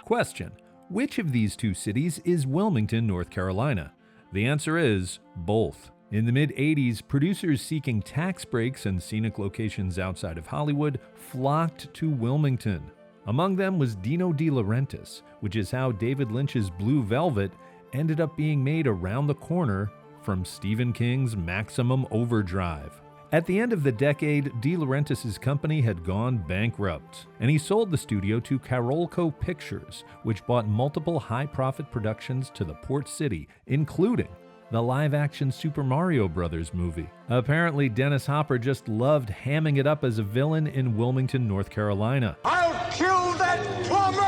Question: which of these two cities is Wilmington, North Carolina? The answer is both. In the mid-'80s, producers seeking tax breaks and scenic locations outside of Hollywood flocked to Wilmington. Among them was Dino De Laurentiis, which is how David Lynch's Blue Velvet ended up being made around the corner from Stephen King's Maximum Overdrive. At the end of the decade, De Laurentiis' company had gone bankrupt, and he sold the studio to Carolco Pictures, which bought multiple high-profit productions to the port city, including the live-action Super Mario Brothers movie. Apparently, Dennis Hopper just loved hamming it up as a villain in Wilmington, North Carolina. I'll kill that plumber!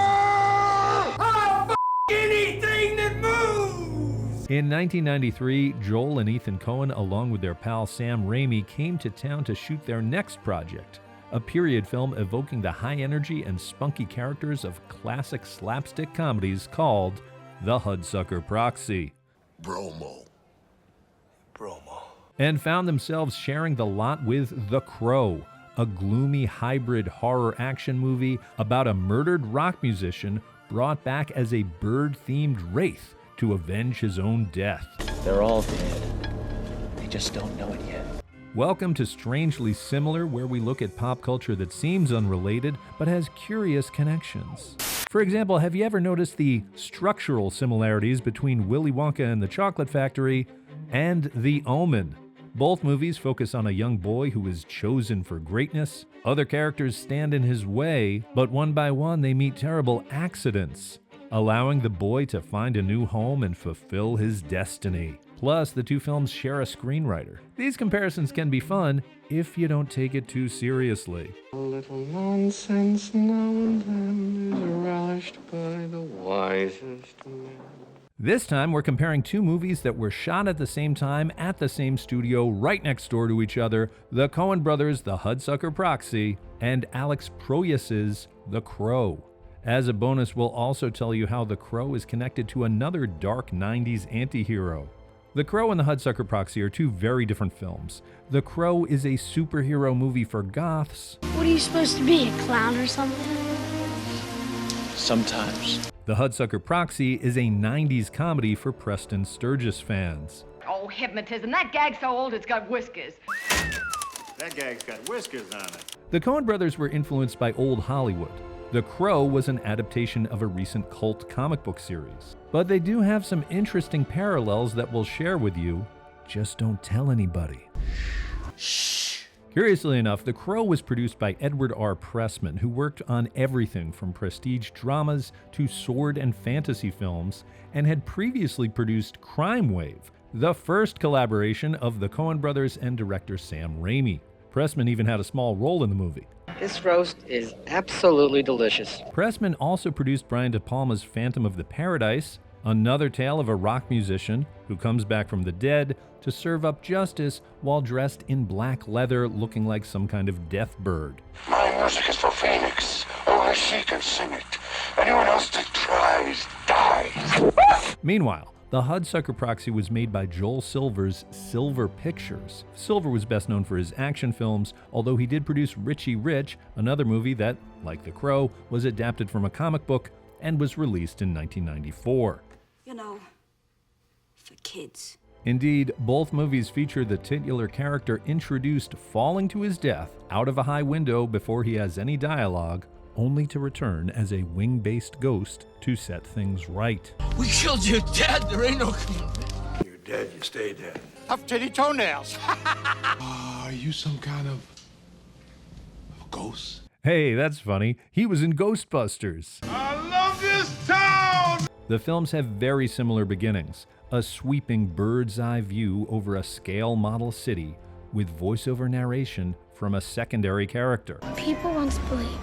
I'll f*** anything that moves! In 1993, Joel and Ethan Coen, along with their pal Sam Raimi, came to town to shoot their next project, a period film evoking the high energy and spunky characters of classic slapstick comedies called The Hudsucker Proxy. Bromo. And found themselves sharing the lot with The Crow, a gloomy hybrid horror action movie about a murdered rock musician brought back as a bird-themed wraith to avenge his own death. They're all dead. They just don't know it yet. Welcome to Strangely Similar, where we look at pop culture that seems unrelated but has curious connections. For example, have you ever noticed the structural similarities between Willy Wonka and the Chocolate Factory and The Omen? Both movies focus on a young boy who is chosen for greatness. Other characters stand in his way, but one by one they meet terrible accidents, allowing the boy to find a new home and fulfill his destiny. Plus, the two films share a screenwriter. These comparisons can be fun if you don't take it too seriously. A little nonsense now and then is relished by the wisest men. This time, we're comparing two movies that were shot at the same time at the same studio right next door to each other, the Coen Brothers' The Hudsucker Proxy and Alex Proyas's The Crow. As a bonus, we'll also tell you how The Crow is connected to another dark 90s anti-hero. The Crow and The Hudsucker Proxy are two very different films. The Crow is a superhero movie for goths. What are you supposed to be, a clown or something? Sometimes. The Hudsucker Proxy is a 90s comedy for Preston Sturges fans. Oh, hypnotism. That gag's so old it's got whiskers. That gag's got whiskers on it. The Coen Brothers were influenced by old Hollywood. The Crow was an adaptation of a recent cult comic book series. But they do have some interesting parallels that we'll share with you. Just don't tell anybody. Shh. Curiously enough, The Crow was produced by Edward R. Pressman, who worked on everything from prestige dramas to sword and fantasy films, and had previously produced Crime Wave, the first collaboration of the Coen Brothers and director Sam Raimi. Pressman even had a small role in the movie. This roast is absolutely delicious. Pressman also produced Brian De Palma's Phantom of the Paradise, another tale of a rock musician who comes back from the dead to serve up justice while dressed in black leather looking like some kind of death bird. My music is for Phoenix. Only she can sing it. Anyone else that tries, dies. Meanwhile, The Hudsucker Proxy was made by Joel Silver's Silver Pictures. Silver was best known for his action films, although he did produce Richie Rich, another movie that, like The Crow, was adapted from a comic book and was released in 1994. You know, for kids. Indeed, both movies feature the titular character introduced falling to his death out of a high window before he has any dialogue, only to return as a wing-based ghost to set things right. We killed your dad. There ain't no... You're dead. You stay dead. Tough titty toenails. Are you some kind of ghost? Hey, that's funny. He was in Ghostbusters. I love this town! The films have very similar beginnings. A sweeping bird's-eye view over a scale model city with voiceover narration from a secondary character. People once believed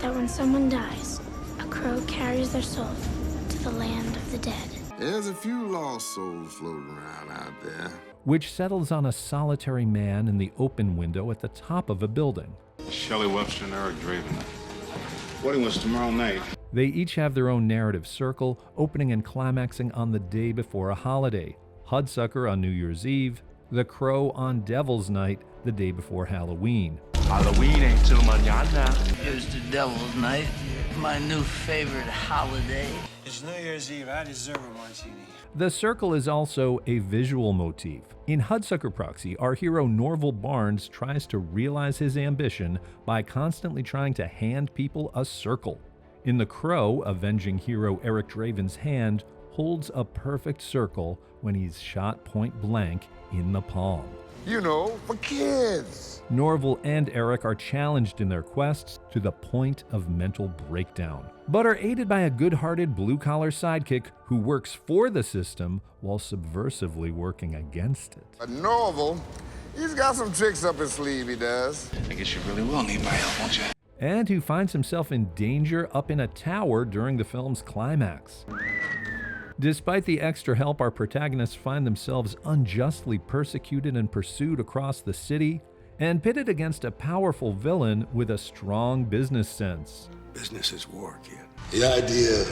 that when someone dies, a crow carries their soul to the land of the dead. There's a few lost souls floating around out there. Which settles on a solitary man in the open window at the top of a building. Shelley Webster and Eric Draven. Wedding was tomorrow night. They each have their own narrative circle, opening and climaxing on the day before a holiday. Hudsucker on New Year's Eve, The Crow on Devil's Night, the day before Halloween. Halloween ain't till mañana. Here's the devil's night. my new favorite holiday? It's New Year's Eve. I deserve a martini. The circle is also a visual motif. In Hudsucker Proxy, our hero Norval Barnes tries to realize his ambition by constantly trying to hand people a circle. In The Crow, avenging hero Eric Draven's hand holds a perfect circle when he's shot point blank in the palm. You know, for kids. Norval and Eric are challenged in their quests to the point of mental breakdown, but are aided by a good-hearted blue-collar sidekick who works for the system while subversively working against it. A Norval, he's got some tricks up his sleeve, he does. I guess you really will need my help, won't you? And who finds himself in danger up in a tower during the film's climax. Despite the extra help, our protagonists find themselves unjustly persecuted and pursued across the city, and pitted against a powerful villain with a strong business sense. Business is war, kid. The idea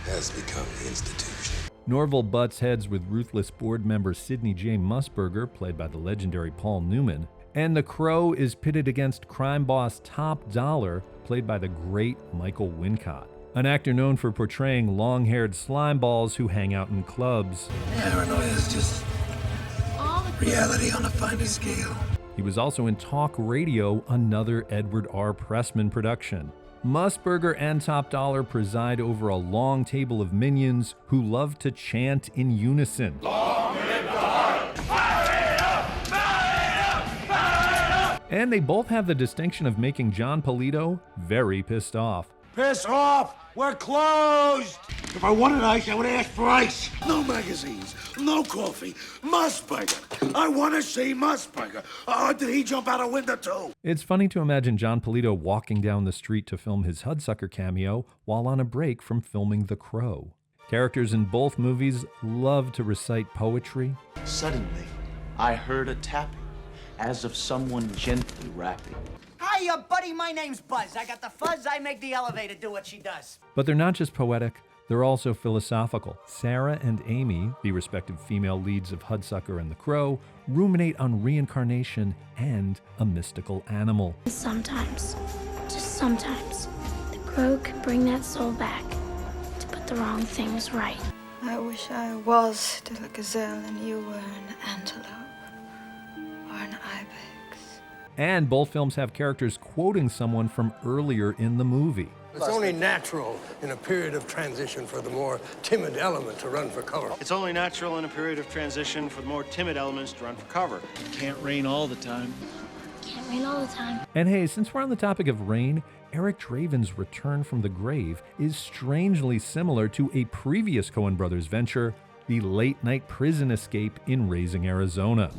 has become the institution. Norval butts heads with ruthless board member Sidney J. Musburger, played by the legendary Paul Newman, and The Crow is pitted against crime boss Top Dollar, played by the great Michael Wincott, an actor known for portraying long-haired slime balls who hang out in clubs. Paranoia is just reality on a finer scale. He was also in Talk Radio, another Edward R. Pressman production. Musburger and Top Dollar preside over a long table of minions who love to chant in unison. Long live the heart! Fire it up! Fire it up! Fire it up! And they both have the distinction of making John Polito very pissed off. Piss off! We're closed! If I wanted ice, I would ask for ice. No magazines, no coffee. Musburger. I want to see Musburger. Did he jump out a window too? It's funny to imagine John Polito walking down the street to film his Hudsucker cameo while on a break from filming The Crow. Characters in both movies love to recite poetry. Suddenly, I heard a tapping, as of someone gently rapping. Hiya, buddy, my name's Buzz. I got the fuzz, I make the elevator do what she does. But they're not just poetic, they're also philosophical. Sarah and Amy, the respective female leads of Hudsucker and The Crow, ruminate on reincarnation and a mystical animal. Sometimes, just sometimes, the crow can bring that soul back to put the wrong things right. I wish I was still a gazelle and you were an antelope or an ibex. And both films have characters quoting someone from earlier in the movie. It's only natural in a period of transition for the more timid element to run for cover. It's only natural in a period of transition for the more timid elements to run for cover. Can't rain all the time. Can't rain all the time. And hey, since we're on the topic of rain, Eric Draven's return from the grave is strangely similar to a previous Coen Brothers venture, the late-night prison escape in Raising Arizona.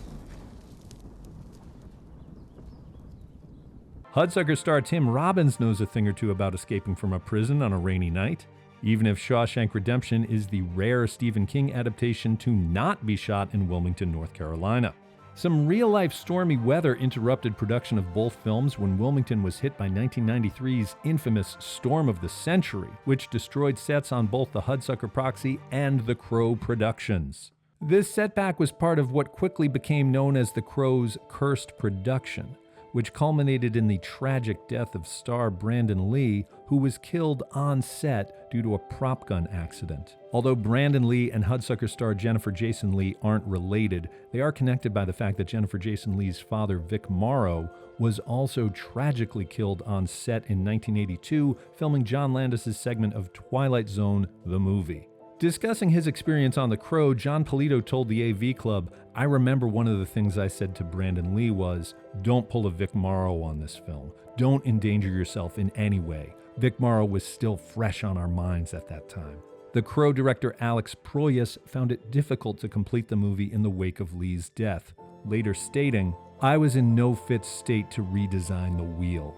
Hudsucker star Tim Robbins knows a thing or two about escaping from a prison on a rainy night, even if Shawshank Redemption is the rare Stephen King adaptation to not be shot in Wilmington, North Carolina. Some real-life stormy weather interrupted production of both films when Wilmington was hit by 1993's infamous Storm of the Century, which destroyed sets on both the Hudsucker Proxy and The Crow productions. This setback was part of what quickly became known as The Crow's cursed production, which culminated in the tragic death of star Brandon Lee, who was killed on set due to a prop gun accident. Although Brandon Lee and Hudsucker star Jennifer Jason Lee aren't related, they are connected by the fact that Jennifer Jason Lee's father, Vic Morrow, was also tragically killed on set in 1982, filming John Landis' segment of Twilight Zone, the movie. Discussing his experience on The Crow, John Polito told the AV Club, "I remember one of the things I said to Brandon Lee was, don't pull a Vic Morrow on this film. Don't endanger yourself in any way. Vic Morrow was still fresh on our minds at that time." The Crow director Alex Proyas found it difficult to complete the movie in the wake of Lee's death, later stating, "I was in no fit state to redesign the wheel."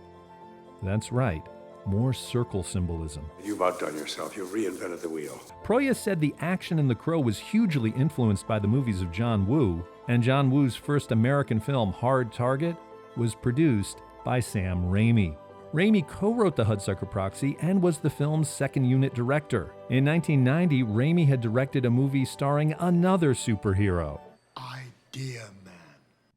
That's right. More circle symbolism. You've outdone yourself. You've reinvented the wheel. Proyas said the action in The Crow was hugely influenced by the movies of John Woo, and John Woo's first American film, Hard Target, was produced by Sam Raimi. Raimi co-wrote the Hudsucker Proxy and was the film's second unit director. In 1990, Raimi had directed a movie starring another superhero. Idea Man.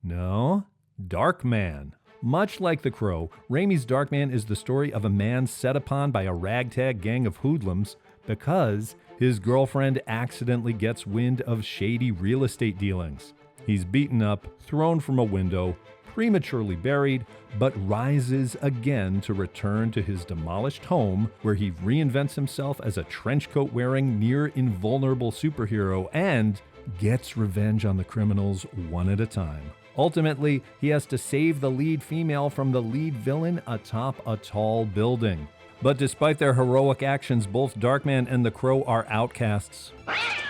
No, Darkman. Much like The Crow, Raimi's Darkman is the story of a man set upon by a ragtag gang of hoodlums because his girlfriend accidentally gets wind of shady real estate dealings. He's beaten up, thrown from a window, prematurely buried, but rises again to return to his demolished home, where he reinvents himself as a trenchcoat-wearing, near-invulnerable superhero and gets revenge on the criminals one at a time. Ultimately, he has to save the lead female from the lead villain atop a tall building. But despite their heroic actions, both Darkman and The Crow are outcasts,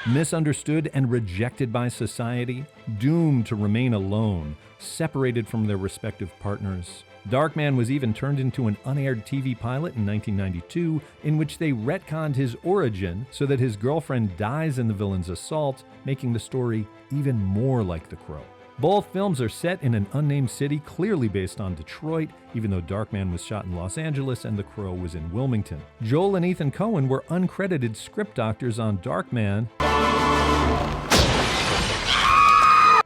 misunderstood and rejected by society, doomed to remain alone, separated from their respective partners. Darkman was even turned into an unaired TV pilot in 1992, in which they retconned his origin so that his girlfriend dies in the villain's assault, making the story even more like The Crow. Both films are set in an unnamed city, clearly based on Detroit, even though Darkman was shot in Los Angeles and The Crow was in Wilmington. Joel and Ethan Coen were uncredited script doctors on Darkman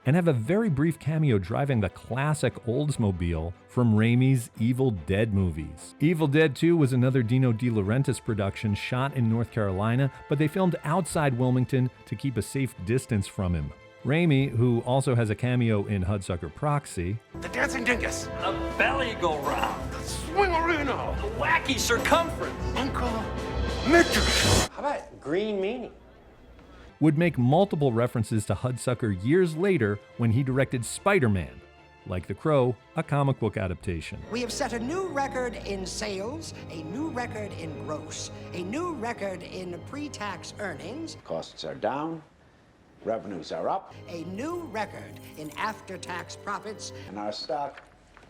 and have a very brief cameo driving the classic Oldsmobile from Raimi's Evil Dead movies. Evil Dead 2 was another Dino De Laurentiis production shot in North Carolina, but they filmed outside Wilmington to keep a safe distance from him. Raimi, who also has a cameo in Hudsucker Proxy, The Dancing Dingus. The belly go round. The Swingerino. The wacky circumference. Uncle Mitchell. How about green meanie? would make multiple references to Hudsucker years later when he directed Spider-Man, like The Crow, a comic book adaptation. We have set a new record in sales, a new record in gross, a new record in pre-tax earnings. Costs are down, revenues are up. A new record in after-tax profits. And our stock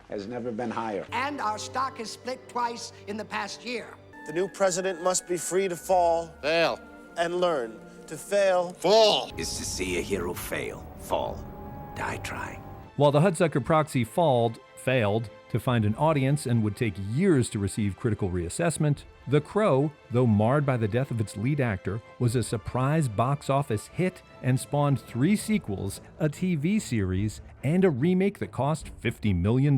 has never been higher. And our stock has split twice in the past year. The new president must be free to fall. Fail. And learn to fail. Fall. Is to see a hero fail, fall, die trying. While the Hudsucker Proxy failed to find an audience and would take years to receive critical reassessment, The Crow, though marred by the death of its lead actor, was a surprise box office hit and spawned 3 sequels, a TV series, and a remake that cost $50 million.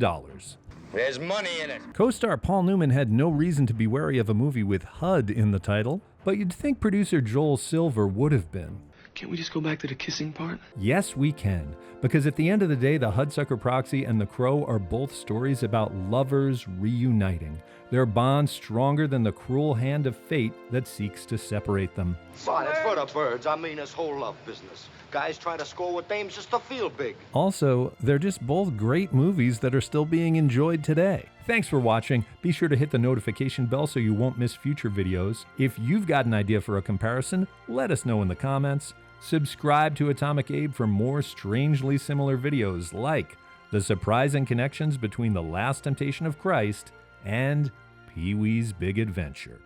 There's money in it. Co-star Paul Newman had no reason to be wary of a movie with HUD in the title, but you'd think producer Joel Silver would have been. Can't we just go back to the kissing part? Yes, we can, because at the end of the day, the Hudsucker Proxy and The Crow are both stories about lovers reuniting, their bond stronger than the cruel hand of fate that seeks to separate them. Son, it's for the birds. I mean this whole love business. Guys trying to score with dames just to feel big. Also, they're just both great movies that are still being enjoyed today. Thanks for watching. Be sure to hit the notification bell so you won't miss future videos. If you've got an idea for a comparison, let us know in the comments. Subscribe to Atomic Abe for more strangely similar videos like the surprising connections between The Last Temptation of Christ and Pee-wee's Big Adventure.